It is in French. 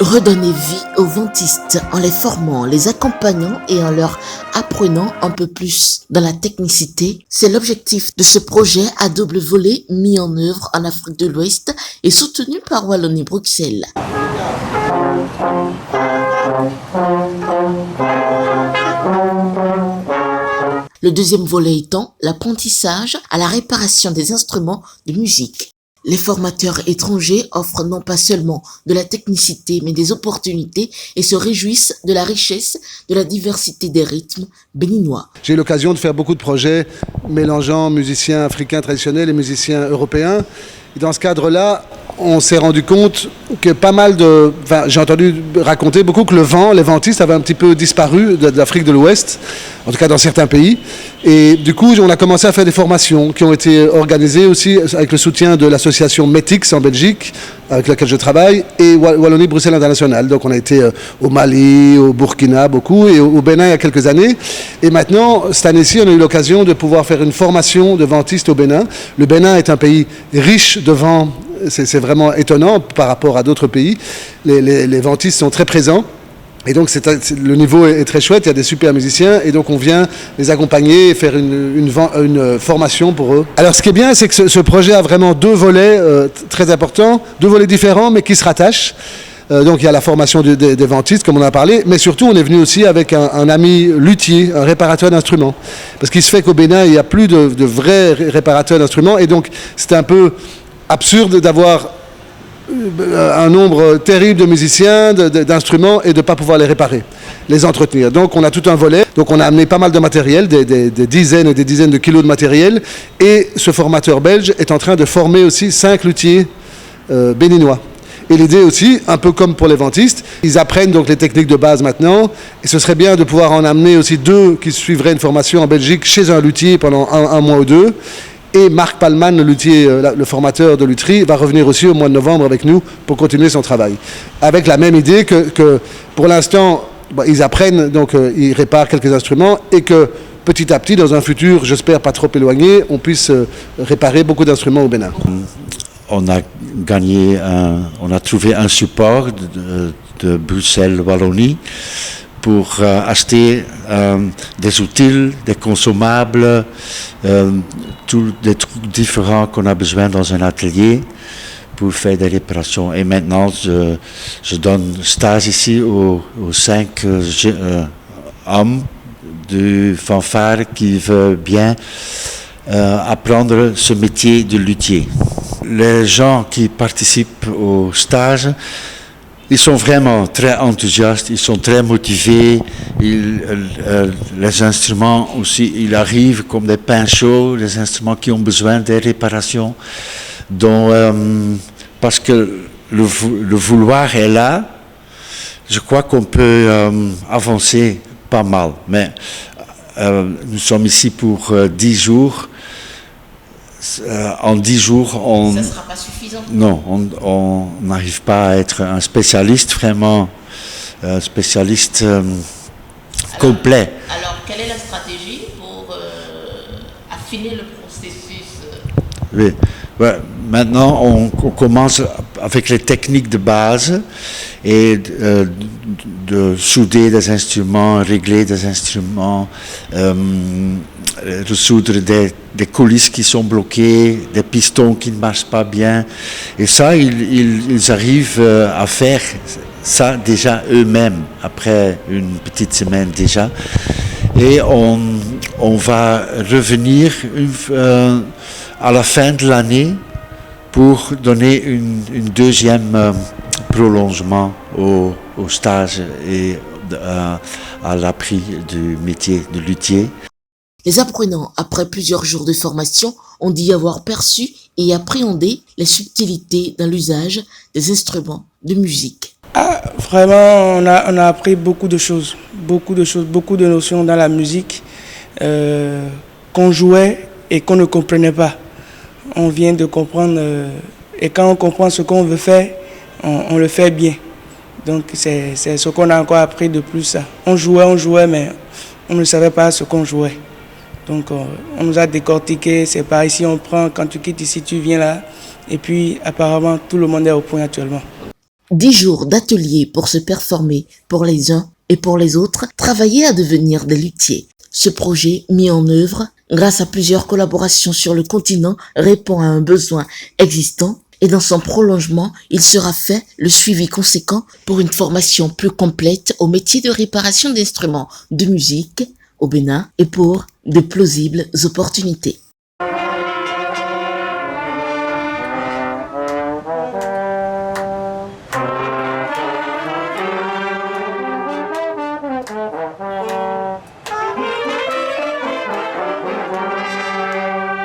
Redonner vie aux ventistes en les formant, les accompagnant et en leur apprenant un peu plus dans la technicité, c'est l'objectif de ce projet à double volet mis en œuvre en Afrique de l'Ouest et soutenu par Wallonie-Bruxelles. Le deuxième volet étant l'apprentissage à la réparation des instruments de musique. Les formateurs étrangers offrent non pas seulement de la technicité, mais des opportunités et se réjouissent de la richesse, de la diversité des rythmes béninois. J'ai eu l'occasion de faire beaucoup de projets mélangeant musiciens africains traditionnels et musiciens européens. Et dans ce cadre-là, on s'est rendu compte que pas mal de... Enfin, j'ai entendu raconter beaucoup que les ventistes avaient un petit peu disparu de l'Afrique de l'Ouest, en tout cas dans certains pays. Et du coup, on a commencé à faire des formations qui ont été organisées aussi avec le soutien de l'association METIX en Belgique, avec laquelle je travaille, et Wallonie-Bruxelles International. Donc on a été au Mali, au Burkina beaucoup, et au Bénin il y a quelques années. Et maintenant, cette année-ci, on a eu l'occasion de pouvoir faire une formation de ventistes au Bénin. Le Bénin est un pays riche de vent. C'est vraiment étonnant par rapport à d'autres pays. Les ventistes sont très présents. Et donc le niveau est très chouette, il y a des super musiciens et donc on vient les accompagner et faire une formation pour eux. Alors ce qui est bien, c'est que ce projet a vraiment deux volets très importants, deux volets différents mais qui se rattachent. Donc il y a la formation des ventistes comme on en a parlé, mais surtout on est venu aussi avec un ami luthier, un réparateur d'instruments. Parce qu'il se fait qu'au Bénin il n'y a plus de vrais réparateurs d'instruments et donc c'est un peu absurde d'avoir un nombre terrible de musiciens, d'instruments et de ne pas pouvoir les réparer, les entretenir. Donc on a tout un volet, donc on a amené pas mal de matériel, des dizaines et des dizaines de kilos de matériel et ce formateur belge est en train de former aussi 5 luthiers béninois. Et l'idée aussi, un peu comme pour les ventistes, ils apprennent donc les techniques de base maintenant et ce serait bien de pouvoir en amener aussi 2 qui suivraient une formation en Belgique chez un luthier pendant un mois ou 2. Et Marc Palman, le luthier, le formateur de lutherie, va revenir aussi au mois de novembre avec nous pour continuer son travail. Avec la même idée que pour l'instant, ils apprennent, donc ils réparent quelques instruments et que petit à petit, dans un futur, j'espère pas trop éloigné, on puisse réparer beaucoup d'instruments au Bénin. On a trouvé un support de Bruxelles-Wallonie pour acheter des outils, des consommables, tous des trucs différents qu'on a besoin dans un atelier pour faire des réparations. Et maintenant, je donne stage ici aux 5 hommes du fanfare qui veulent bien apprendre ce métier de luthier. Les gens qui participent au stage, ils sont vraiment très enthousiastes, ils sont très motivés, les instruments aussi, ils arrivent comme des pains chauds, les instruments qui ont besoin de réparations. Donc, parce que le vouloir est là, je crois qu'on peut avancer pas mal. Mais nous sommes ici pour 10 jours. En 10 jours, Ça ne sera pas suffisant. Non, on n'arrive pas à être un spécialiste vraiment, spécialiste complet. Alors, quelle est la stratégie pour affiner le processus Oui. Ouais, maintenant, on commence avec les techniques de base et de souder des instruments, régler des instruments, résoudre des coulisses qui sont bloquées, des pistons qui ne marchent pas bien. Et ça, ils arrivent à faire ça déjà eux-mêmes, après une petite semaine déjà. Et on va revenir à la fin de l'année pour donner une deuxième prolongement au stage et à l'appris du métier de luthier. Les apprenants, après plusieurs jours de formation, ont dit avoir perçu et appréhendé les subtilités dans l'usage des instruments de musique. Vraiment, on a appris beaucoup de choses, beaucoup de notions dans la musique qu'on jouait et qu'on ne comprenait pas. On vient de comprendre et quand on comprend ce qu'on veut faire, on le fait bien. Donc c'est ce qu'on a encore appris de plus. Ça. On jouait, mais on ne savait pas ce qu'on jouait. Donc on nous a décortiqué, c'est par ici on prend, quand tu quittes ici, tu viens là. Et puis apparemment tout le monde est au point actuellement. 10 jours d'ateliers pour se performer pour les uns et pour les autres, travailler à devenir des luthiers. Ce projet, mis en œuvre grâce à plusieurs collaborations sur le continent, répond à un besoin existant et dans son prolongement, il sera fait le suivi conséquent pour une formation plus complète au métier de réparation d'instruments de musique au Bénin et pour de plausibles opportunités.